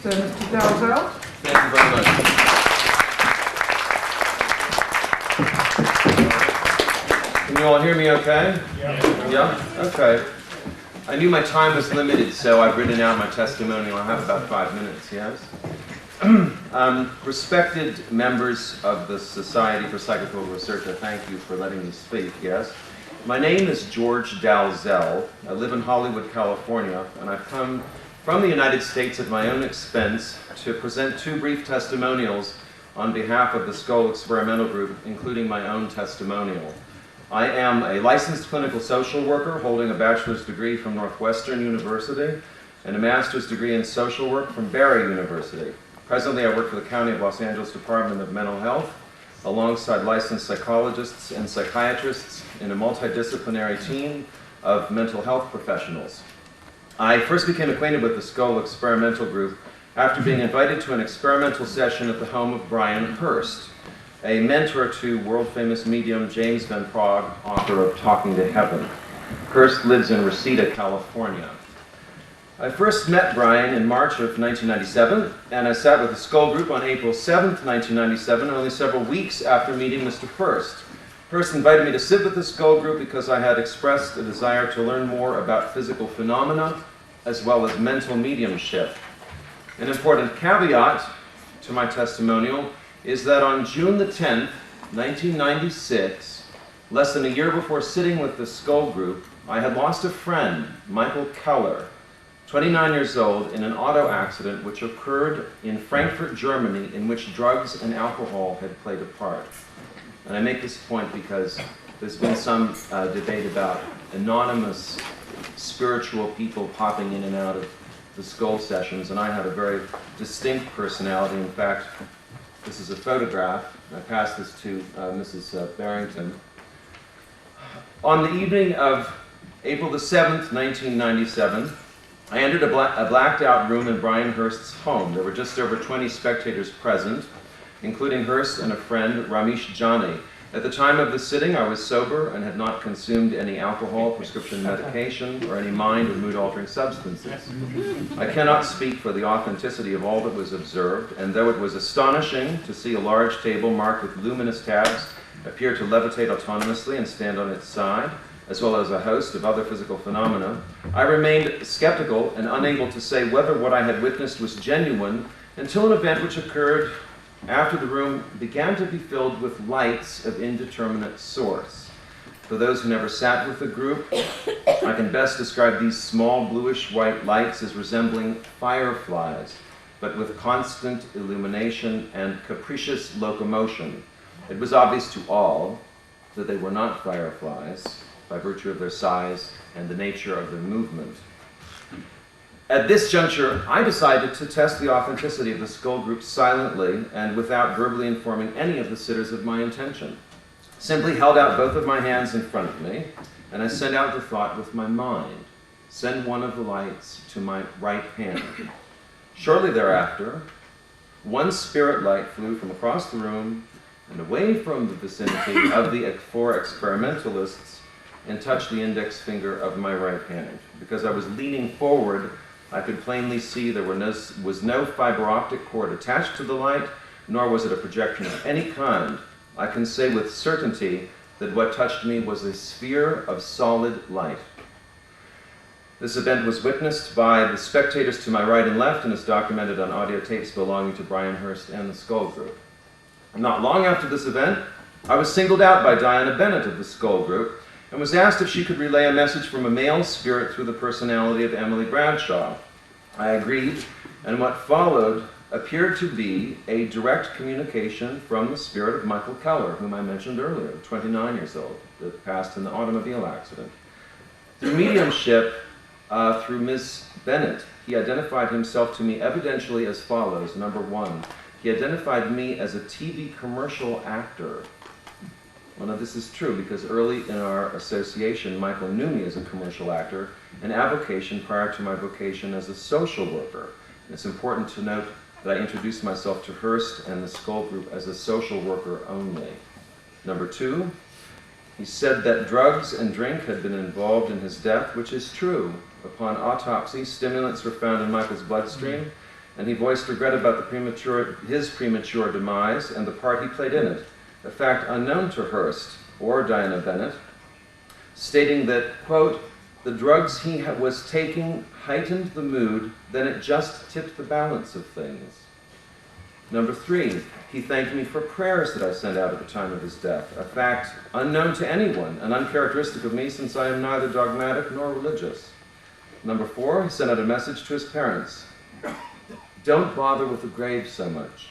So, Mr. Dalzell. Thank you very much. Can you all hear me okay? Yeah? Okay. I knew my time was limited, so I've written out my testimonial. I have about 5 minutes, yes? Respected members of the Society for Psychical Research, I thank you for letting me speak, yes? My name is George Dalzell. I live in Hollywood, California, and I've come from the United States at my own expense to present 2 brief testimonials on behalf of the Scole Experimental Group, including my own testimonial. I am a licensed clinical social worker holding a bachelor's degree from Northwestern University and a master's degree in social work from Barry University. Presently, I work for the County of Los Angeles Department of Mental Health alongside licensed psychologists and psychiatrists in a multidisciplinary team of mental health professionals. I first became acquainted with the Scole Experimental Group after being invited to an experimental session at the home of Brian Hurst, a mentor to world-famous medium James Van Praagh, author of Talking to Heaven. Hurst lives in Reseda, California. I first met Brian in March of 1997, and I sat with the Scole Group on April 7th, 1997, only several weeks after meeting Mr. Hurst. Hurst invited me to sit with the Scole Group because I had expressed a desire to learn more about physical phenomena as well as mental mediumship. An important caveat to my testimonial is that on June the 10th, 1996, less than a year before sitting with the Scole Group, I had lost a friend, Michael Keller, 29 years old, in an auto accident which occurred in Frankfurt, Germany, in which drugs and alcohol had played a part. And I make this point because there's been some debate about anonymous spiritual people popping in and out of the Scole sessions, and I had a very distinct personality. In fact, this is a photograph. I passed this to Mrs. Barrington. On the evening of April the 7th, 1997, I entered a blacked-out room in Brian Hurst's home. There were just over 20 spectators present, including Hurst and a friend, Ramesh Jani. At the time of the sitting, I was sober and had not consumed any alcohol, prescription medication, or any mind or mood-altering substances. I cannot speak for the authenticity of all that was observed, and though it was astonishing to see a large table marked with luminous tabs appear to levitate autonomously and stand on its side, as well as a host of other physical phenomena, I remained skeptical and unable to say whether what I had witnessed was genuine until an event which occurred after the room began to be filled with lights of indeterminate source. For those who never sat with the group, I can best describe these small bluish-white lights as resembling fireflies, but with constant illumination and capricious locomotion. It was obvious to all that they were not fireflies, by virtue of their size and the nature of their movement. At this juncture, I decided to test the authenticity of the Scole Group silently and without verbally informing any of the sitters of my intention. Simply held out both of my hands in front of me, and I sent out the thought with my mind: send one of the lights to my right hand. Shortly thereafter, one spirit light flew from across the room and away from the vicinity of the 4 experimentalists and touched the index finger of my right hand. Because I was leaning forward, I could plainly see there was no fiber optic cord attached to the light, nor was it a projection of any kind. I can say with certainty that what touched me was a sphere of solid light. This event was witnessed by the spectators to my right and left and is documented on audio tapes belonging to Brian Hurst and the Scole Group. Not long after this event, I was singled out by Diana Bennett of the Scole Group and was asked if she could relay a message from a male spirit through the personality of Emily Bradshaw. I agreed, and what followed appeared to be a direct communication from the spirit of Michael Keller, whom I mentioned earlier, 29 years old, that passed in the automobile accident. Through mediumship, through Ms. Bennett, he identified himself to me evidentially as follows. Number 1, he identified me as a TV commercial actor. Well, now this is true because early in our association, Michael knew me as a commercial actor, an avocation prior to my vocation as a social worker. And it's important to note that I introduced myself to Hurst and the Scole Group as a social worker only. Number 2, he said that drugs and drink had been involved in his death, which is true. Upon autopsy, stimulants were found in Michael's bloodstream, and he voiced regret about his premature demise and the part he played in it, a fact unknown to Hearst or Diana Bennett, stating that, quote, "The drugs he was taking heightened the mood, then it just tipped the balance of things." Number 3, he thanked me for prayers that I sent out at the time of his death, a fact unknown to anyone and uncharacteristic of me since I am neither dogmatic nor religious. Number 4, he sent out a message to his parents. Don't bother with the grave so much.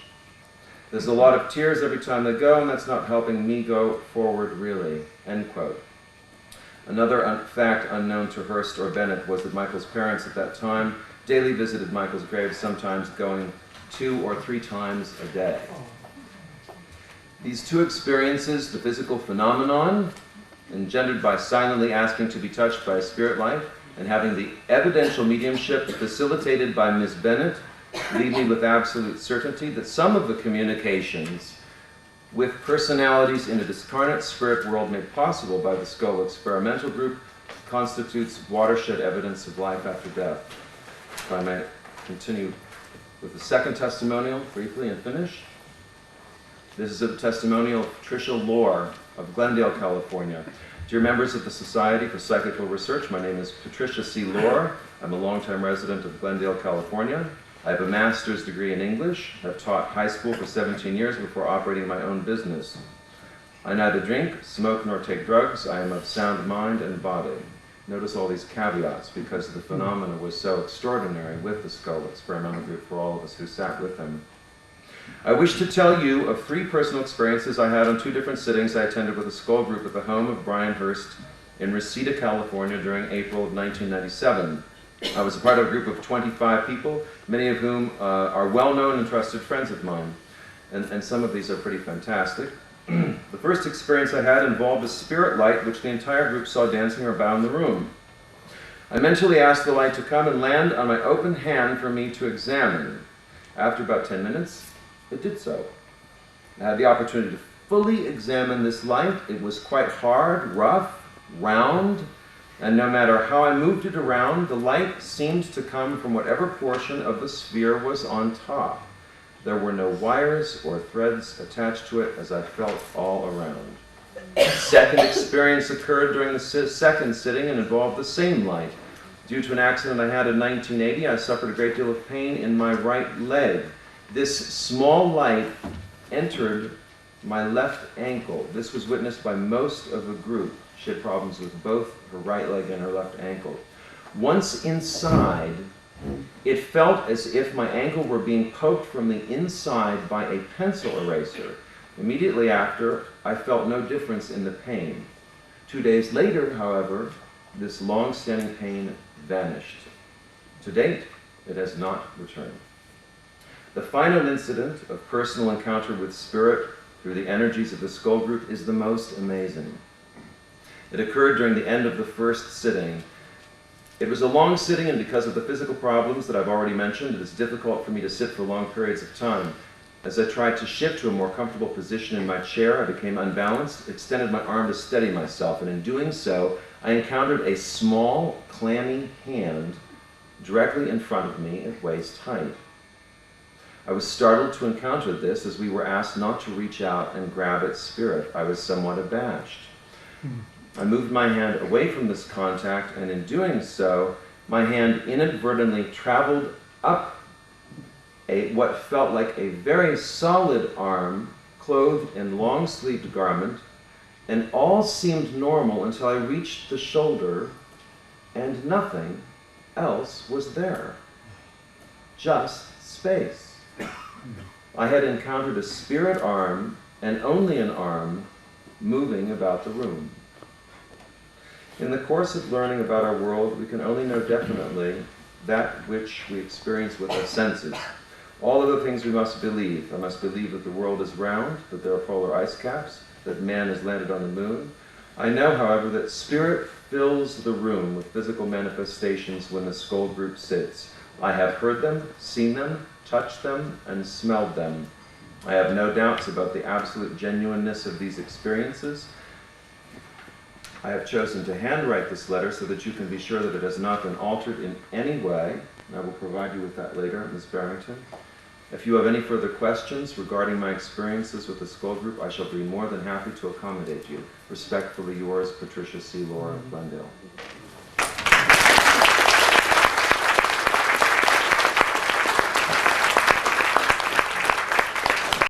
There's a lot of tears every time they go, and that's not helping me go forward really, end quote. Another fact unknown to Hearst or Bennett was that Michael's parents at that time daily visited Michael's grave, sometimes going 2 or 3 times a day. These 2 experiences, the physical phenomenon, engendered by silently asking to be touched by a spirit light, and having the evidential mediumship facilitated by Ms. Bennett, leave me with absolute certainty that some of the communications with personalities in a discarnate spirit world made possible by the Scole Experimental Group constitutes watershed evidence of life after death. If I may continue with the second testimonial briefly and finish. This is a testimonial of Patricia Lohr of Glendale, California. Dear members of the Society for Psychical Research, my name is Patricia C. Lohr. I'm a longtime resident of Glendale, California. I have a master's degree in English. I've taught high school for 17 years before operating my own business. I neither drink, smoke, nor take drugs. I am of sound mind and body. Notice all these caveats because the phenomena was so extraordinary with the Scole Experimental Group for all of us who sat with him. I wish to tell you of 3 personal experiences I had on 2 different sittings I attended with the Scole Group at the home of Brian Hearst in Reseda, California during April of 1997. I was a part of a group of 25 people, many of whom are well-known and trusted friends of mine, and some of these are pretty fantastic. The first experience I had involved a spirit light which the entire group saw dancing about in the room. I mentally asked the light to come and land on my open hand for me to examine. After about 10 minutes, it did so. I had the opportunity to fully examine this light. It was quite hard, rough, round, and no matter how I moved it around, the light seemed to come from whatever portion of the sphere was on top. There were no wires or threads attached to it as I felt all around. The second experience occurred during the second sitting and involved the same light. Due to an accident I had in 1980, I suffered a great deal of pain in my right leg. This small light entered my left ankle. This was witnessed by most of the group. She had problems with both her right leg and her left ankle. Once inside, it felt as if my ankle were being poked from the inside by a pencil eraser. Immediately after, I felt no difference in the pain. 2 days later, however, this long-standing pain vanished. To date, it has not returned. The final incident of personal encounter with spirit through the energies of the Scole Group is the most amazing. It occurred during the end of the first sitting. It was a long sitting, and because of the physical problems that I've already mentioned, it is difficult for me to sit for long periods of time. As I tried to shift to a more comfortable position in my chair, I became unbalanced, extended my arm to steady myself, and in doing so, I encountered a small, clammy hand directly in front of me at waist height. I was startled to encounter this as we were asked not to reach out and grab at spirit. I was somewhat abashed. I moved my hand away from this contact, and in doing so, my hand inadvertently traveled up what felt like a very solid arm, clothed in long-sleeved garment, and all seemed normal until I reached the shoulder, and nothing else was there. Just space. I had encountered a spirit arm, and only an arm, moving about the room. In the course of learning about our world, we can only know definitely that which we experience with our senses. All other things we must believe. I must believe that the world is round, that there are polar ice caps, that man has landed on the moon. I know, however, that spirit fills the room with physical manifestations when the Scole Group sits. I have heard them, seen them, touched them, and smelled them. I have no doubts about the absolute genuineness of these experiences. I have chosen to handwrite this letter so that you can be sure that it has not been altered in any way. I will provide you with that later, Ms. Barrington. If you have any further questions regarding my experiences with the Scole Group, I shall be more than happy to accommodate you. Respectfully yours, Patricia C. Laura, Glendale.